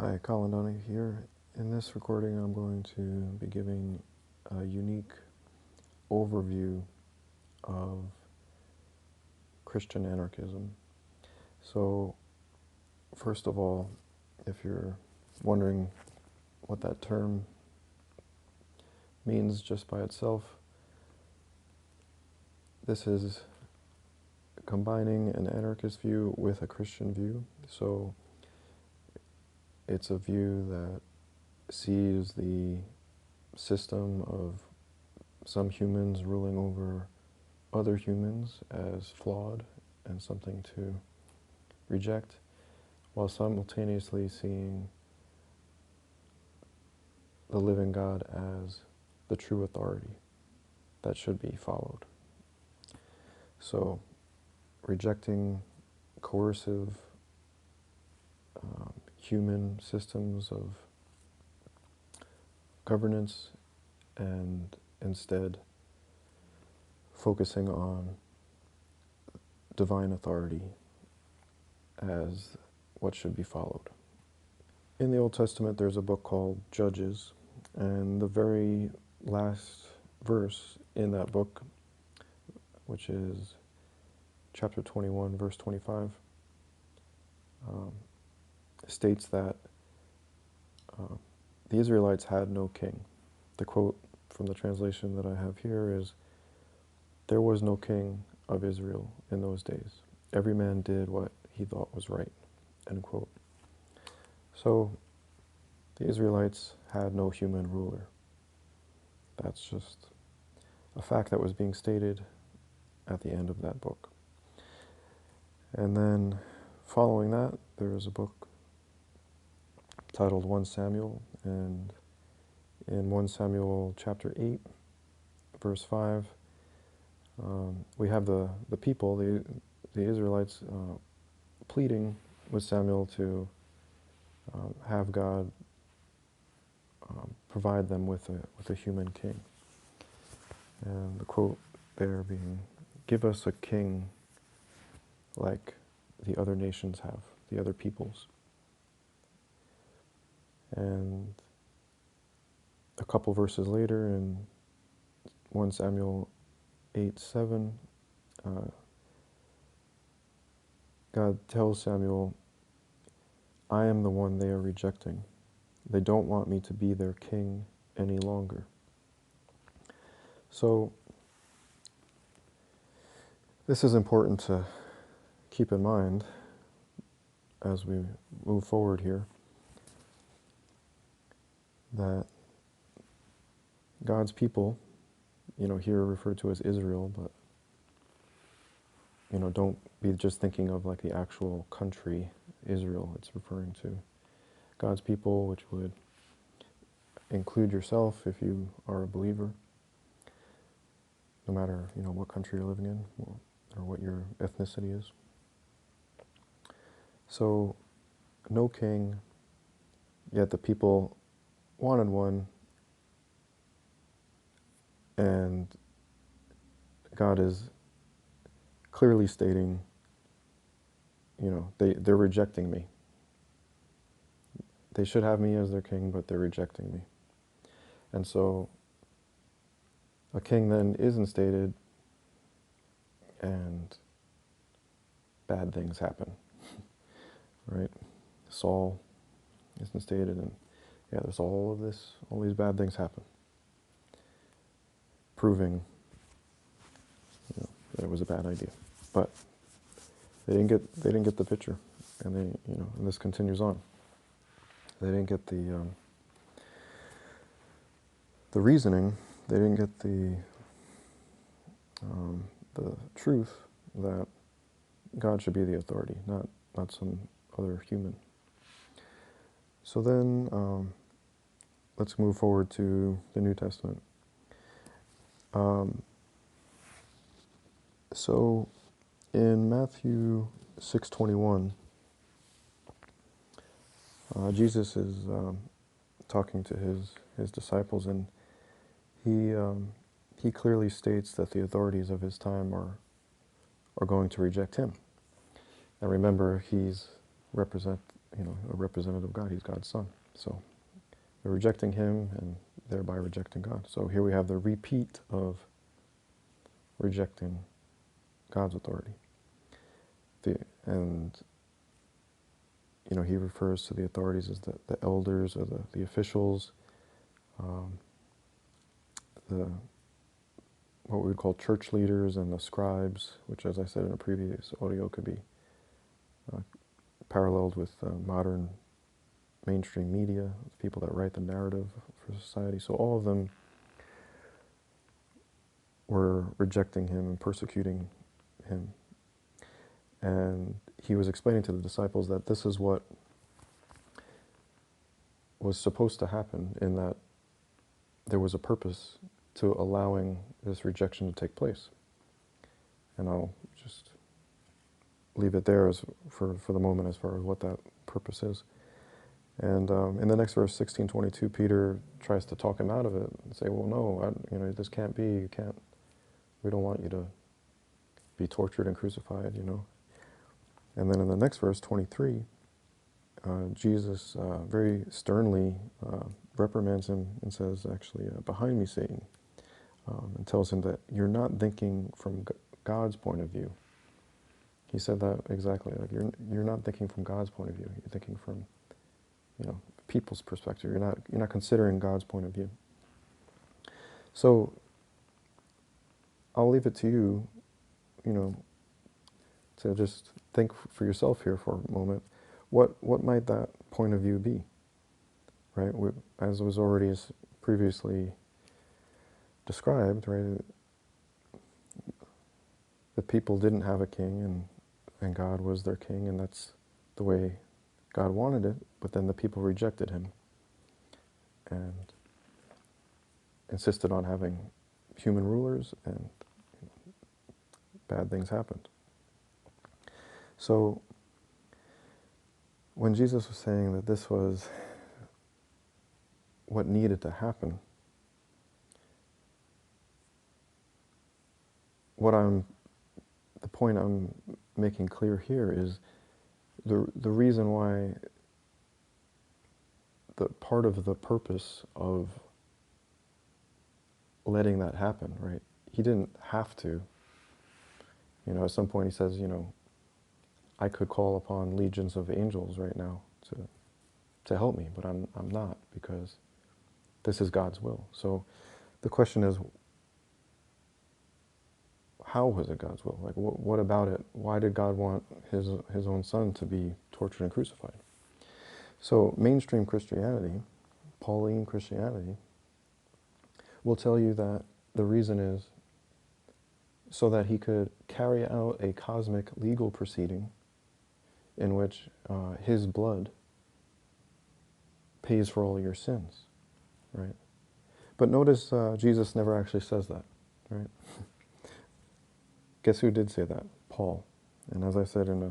Hi, Colin Donahue here. In this recording, I'm going to be giving a unique overview of Christian anarchism. So, first of all, if you're wondering what that term means just by itself, this is combining an anarchist view with a Christian view. So, it's a view that sees the system of some humans ruling over other humans as flawed and something to reject, while simultaneously seeing the living God as the true authority that should be followed. So, rejecting coercive human systems of governance and instead focusing on divine authority as what should be followed. In the Old Testament, there's a book called Judges, and the very last verse in that book, which is chapter 21, verse 25, states that the Israelites had no king. The quote from the translation that I have here is, "There was no king of Israel in those days. Every man did what he thought was right," end quote. So the Israelites had no human ruler. That's just a fact that was being stated at the end of that book. And then following that, there is a book titled 1 Samuel, and in 1 Samuel chapter 8, verse 5, we have the people, the Israelites, pleading with Samuel to have God provide them with a human king. And the quote there being, "Give us a king like the other nations have, the other peoples." And a couple verses later in 1 Samuel 8:7, God tells Samuel, "I am the one they are rejecting. They don't want me to be their king any longer." So this is important to keep in mind as we move forward here, that God's people, here referred to as Israel, but don't be just thinking of like the actual country Israel. It's referring to God's people, which would include yourself if you are a believer, no matter what country you're living in or what your ethnicity is. So, no king, yet the people wanted one, and God is clearly stating, they're rejecting me. They should have me as their king, but they're rejecting me. And so a king then is instated, and bad things happen, right? Saul is instated, and there's all these bad things happen, proving that it was a bad idea. But they didn't get the picture, and and this continues on. They didn't get the reasoning. They didn't get the truth that God should be the authority, not some other human. So then, let's move forward to the New Testament. So in Matthew 6:21, Jesus is talking to his disciples, and he clearly states that the authorities of his time are going to reject him. And remember, he's represent, a representative of God. He's God's son. So they're rejecting him and thereby rejecting God. So here we have the repeat of rejecting God's authority. And he refers to the authorities as the elders or the officials, what we would call church leaders, and the scribes, which, as I said in a previous audio, could be paralleled with modern mainstream media, people that write the narrative for society. So all of them were rejecting him and persecuting him. And he was explaining to the disciples that this is what was supposed to happen, in that there was a purpose to allowing this rejection to take place. And I'll just leave it there for the moment as far as what that purpose is. And in the next verse, 16:22, Peter tries to talk him out of it and say, well, no, this can't be. We don't want you to be tortured and crucified, And then in the next verse, 23, Jesus very sternly reprimands him and says, actually, behind me, Satan, and tells him that you're not thinking from God's point of view. He said that exactly. Like you're not thinking from God's point of view. You're thinking from, people's perspective. You're not considering God's point of view. So I'll leave it to you, to just think for yourself here for a moment. What might that point of view be? Right? As was already previously described, right? The people didn't have a king, and God was their king, and that's the way God wanted it, but then the people rejected him and insisted on having human rulers, and bad things happened. So when Jesus was saying that this was what needed to happen, the point I'm making clear here is the reason why, the part of the purpose of letting that happen, right? He didn't have to. At some point he says, I could call upon legions of angels right now to help me, but I'm not, because this is God's will. So the question is, how was it God's will? Like, what about it? Why did God want his own son to be tortured and crucified? So mainstream Christianity, Pauline Christianity, will tell you that the reason is so that he could carry out a cosmic legal proceeding in which his blood pays for all your sins, right? But notice Jesus never actually says that, right? Guess who did say that? Paul. And as I said in my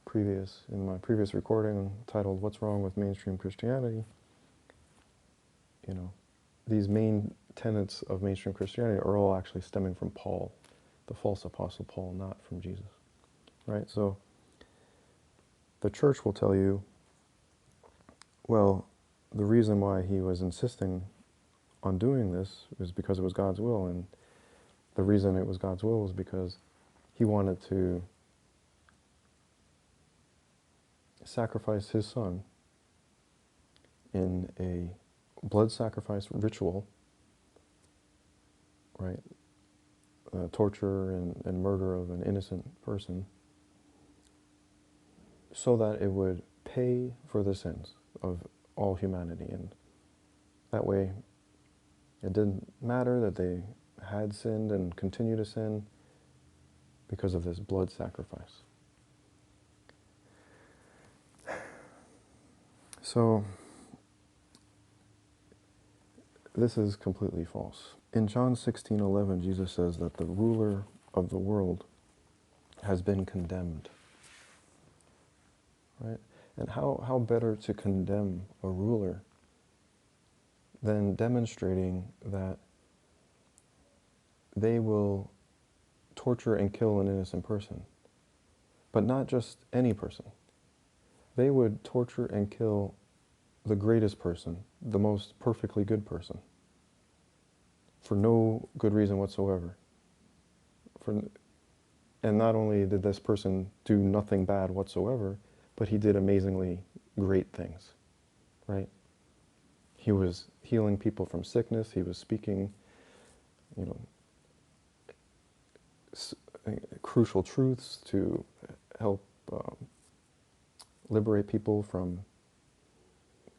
previous recording titled "What's Wrong with Mainstream Christianity?", these main tenets of mainstream Christianity are all actually stemming from Paul, the false apostle Paul, not from Jesus, right? So the church will tell you, well, the reason why he was insisting on doing this was because it was God's will, and the reason it was God's will was because he wanted to sacrifice his son in a blood sacrifice ritual, right? Torture and murder of an innocent person, so that it would pay for the sins of all humanity. And that way, it didn't matter that they had sinned and continue to sin because of this blood sacrifice. So this is completely false. In John 16:11, Jesus says that the ruler of the world has been condemned. Right? And how better to condemn a ruler than demonstrating that they will torture and kill an innocent person, but not just any person, they would torture and kill the greatest person, the most perfectly good person, for no good reason whatsoever. And not only did this person do nothing bad whatsoever, but he did amazingly great things, right? He was healing people from sickness. He was speaking, crucial truths to help liberate people from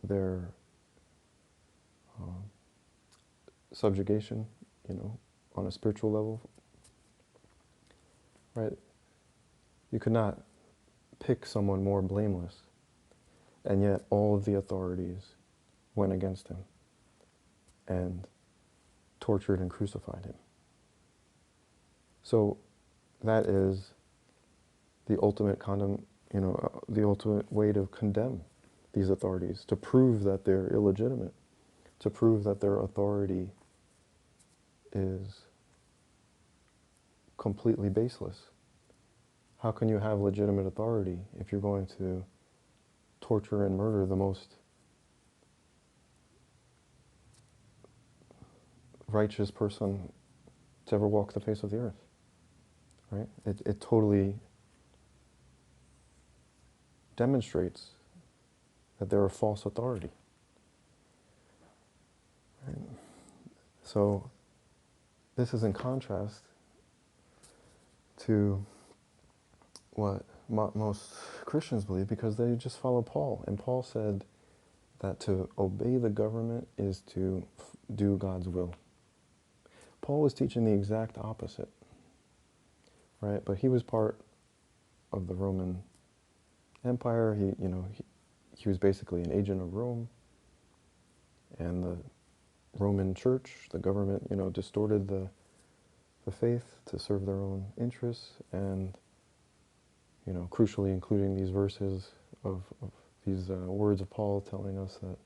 their subjugation, on a spiritual level, right? You could not pick someone more blameless, and yet all of the authorities went against him and tortured and crucified him. So that is the ultimate the ultimate way to condemn these authorities, to prove that they're illegitimate, to prove that their authority is completely baseless. How can you have legitimate authority if you're going to torture and murder the most righteous person to ever walk the face of the earth? Right? It totally demonstrates that they're a false authority. Right? So this is in contrast to what most Christians believe, because they just follow Paul. And Paul said that to obey the government is to do God's will. Paul was teaching the exact opposite, right? But he was part of the Roman Empire. He was basically an agent of Rome, and the Roman Church, the government, distorted the faith to serve their own interests, and crucially including these verses of these words of Paul telling us that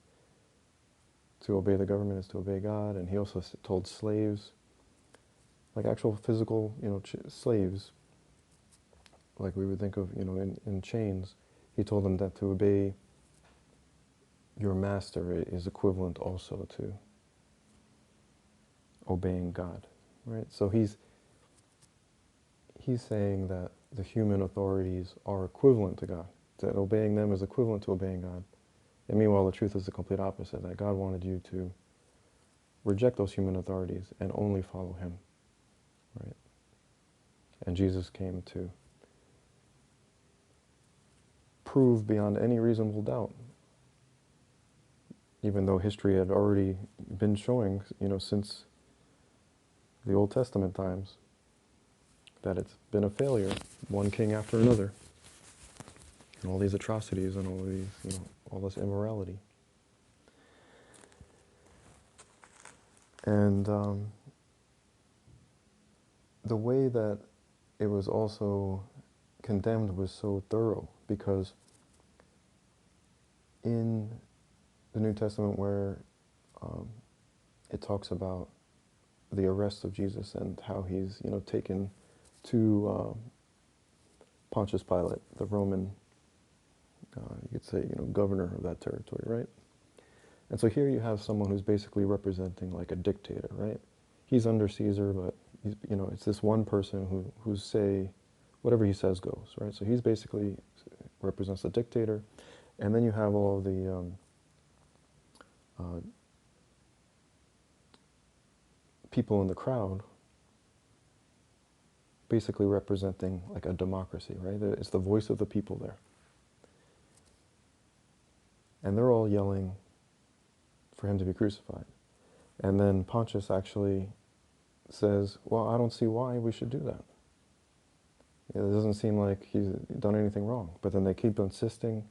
to obey the government is to obey God. And he also told slaves, like actual physical, slaves, like we would think of, in chains, he told them that to obey your master is equivalent also to obeying God, right? So he's saying that the human authorities are equivalent to God, that obeying them is equivalent to obeying God. And meanwhile, the truth is the complete opposite, that God wanted you to reject those human authorities and only follow him, right? And Jesus came to prove beyond any reasonable doubt, even though history had already been showing, since the Old Testament times, that it's been a failure, one king after another, and all these atrocities and all these, all this immorality. And the way that it was also condemned was so thorough, because in the New Testament, where it talks about the arrest of Jesus and how he's, taken to Pontius Pilate, the Roman, you could say, governor of that territory, right? And so here you have someone who's basically representing like a dictator, right? He's under Caesar, but he's, it's this one person who's say, whatever he says goes, right? So he's basically represents the dictator, and then you have all of the people in the crowd basically representing like a democracy, right? It's the voice of the people there. And they're all yelling for him to be crucified. And then Pontius actually says, well, I don't see why we should do that. It doesn't seem like he's done anything wrong. But then they keep insisting,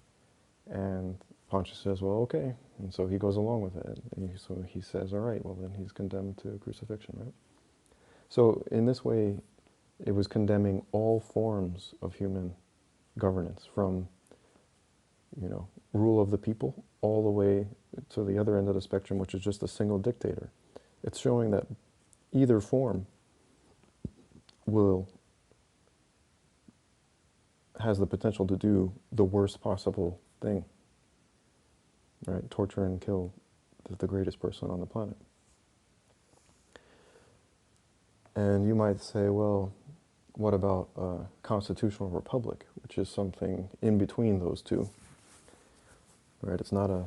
and Pontius says, well, okay. And so he goes along with it. So he says, all right, well, then he's condemned to crucifixion, right? So in this way, it was condemning all forms of human governance, from, rule of the people all the way to the other end of the spectrum, which is just a single dictator. It's showing that either form has the potential to do the worst possible thing, right? Torture and kill the greatest person on the planet. And you might say, well, what about a constitutional republic, which is something in between those two, right? It's not a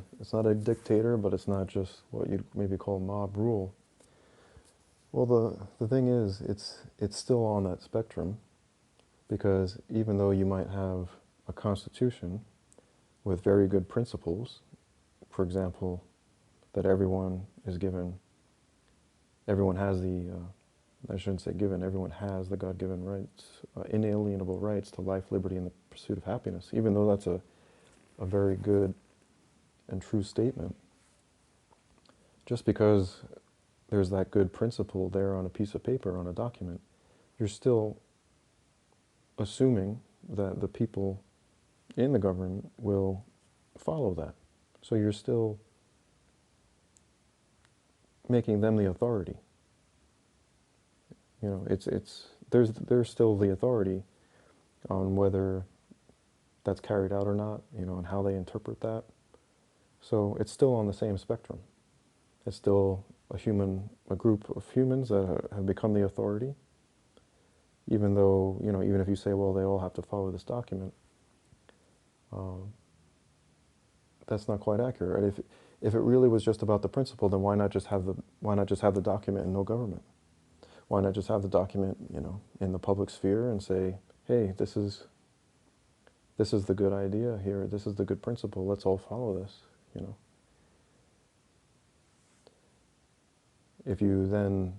dictator, but it's not just what you'd maybe call mob rule. Well, the thing is, it's still on that spectrum, because even though you might have a constitution with very good principles, for example, that everyone has everyone has the God-given rights, inalienable rights to life, liberty, and the pursuit of happiness, even though that's a very good and true statement, just because there's that good principle there on a piece of paper, on a document, you're still assuming that the people in the government will follow that. So you're still making them the authority. You know, there's still the authority on whether that's carried out or not, you know, and how they interpret that. So it's still on the same spectrum. It's still a group of humans that have become the authority, even though, you know, even if you say, well, they all have to follow this document, that's not quite accurate. Right? If it really was just about the principle, then why not just have the document and no government? Why not just have the document, you know, in the public sphere and say, hey, this is the good idea here. This is the good principle. Let's all follow this, you know. If you then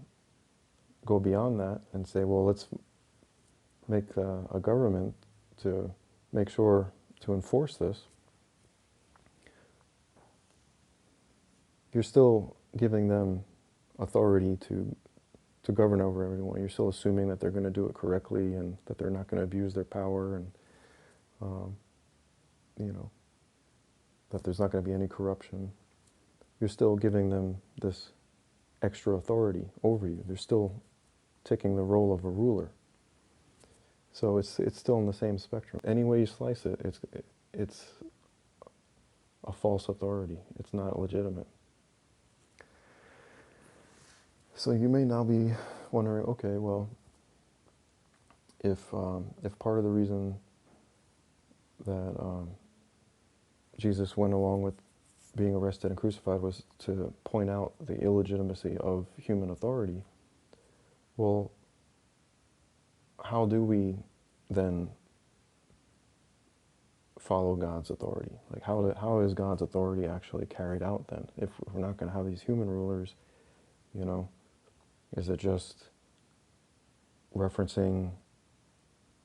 go beyond that and say, well, let's make a government to make sure to enforce this, you're still giving them authority to govern over everyone. You're still assuming that they're going to do it correctly and that they're not going to abuse their power, and you know, that there's not going to be any corruption. You're still giving them this extra authority over you. They're still taking the role of a ruler. So it's still in the same spectrum. Any way you slice it, it's a false authority. It's not legitimate. So you may now be wondering, okay, well, if part of the reason that Jesus went along with being arrested and crucified was to point out the illegitimacy of human authority, well, how do we then follow God's authority? Like, how is God's authority actually carried out then? If we're not going to have these human rulers, you know, is it just referencing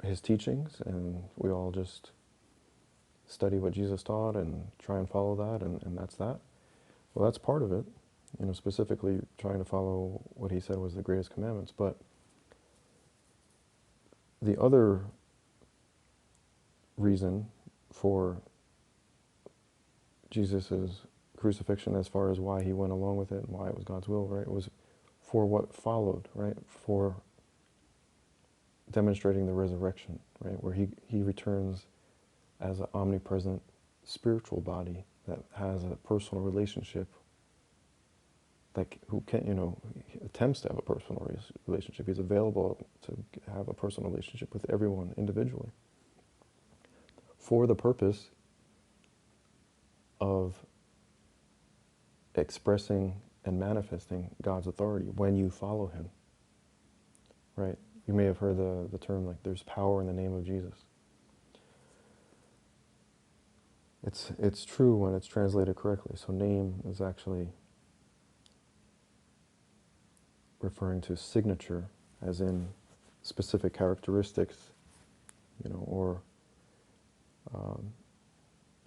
his teachings and we all just study what Jesus taught and try and follow that, and that's that? Well, that's part of it, you know, specifically trying to follow what he said was the greatest commandments. But the other reason for Jesus' crucifixion, as far as why he went along with it and why it was God's will, right, was for what followed, right, for demonstrating the resurrection, right, where he returns as an omnipresent spiritual body that has a personal relationship, like who can, you know, attempts to have a personal relationship. He's available to have a personal relationship with everyone individually for the purpose of expressing and manifesting God's authority when you follow him, right? You may have heard the term, like, there's power in the name of Jesus. It's true when it's translated correctly. So name is actually referring to signature, as in specific characteristics, you know, or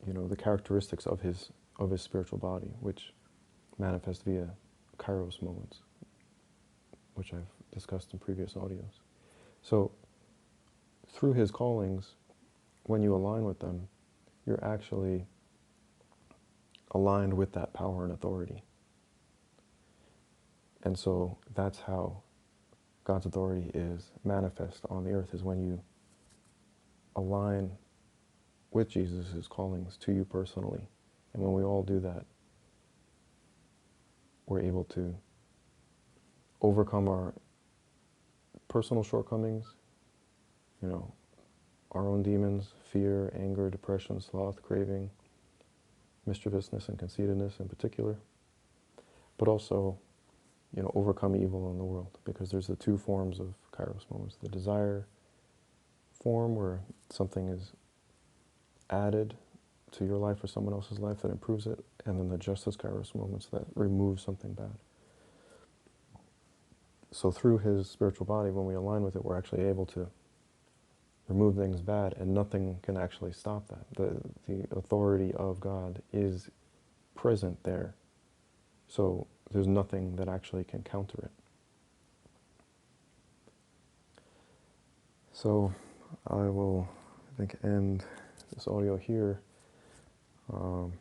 you know, the characteristics of his spiritual body, which manifest via kairos moments, which I've discussed in previous audios. So through his callings, when you align with them, you're actually aligned with that power and authority. And so that's how God's authority is manifest on the earth, is when you align with Jesus' callings to you personally. And when we all do that, we're able to overcome our personal shortcomings, our own demons, fear, anger, depression, sloth, craving, mischievousness and conceitedness in particular, but also, overcome evil in the world, because there's the two forms of kairos moments: the desire form, where something is added to your life or someone else's life that improves it, and then the justice kairos moments that remove something bad. So through his spiritual body, when we align with it, we're actually able to remove things bad, and nothing can actually stop that. The authority of God is present there, so there's nothing that actually can counter it. So I will, I think, end this audio here, and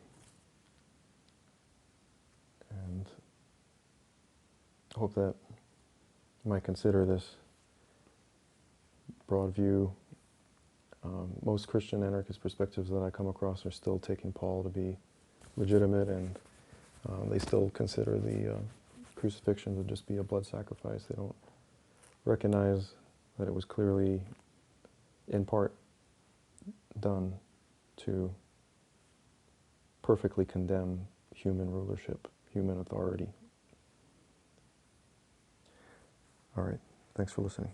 hope that you might consider this broad view. Most Christian anarchist perspectives that I come across are still taking Paul to be legitimate, and they still consider the crucifixion to just be a blood sacrifice. They don't recognize that it was clearly, in part, done to perfectly condemn human rulership, human authority. All right, thanks for listening.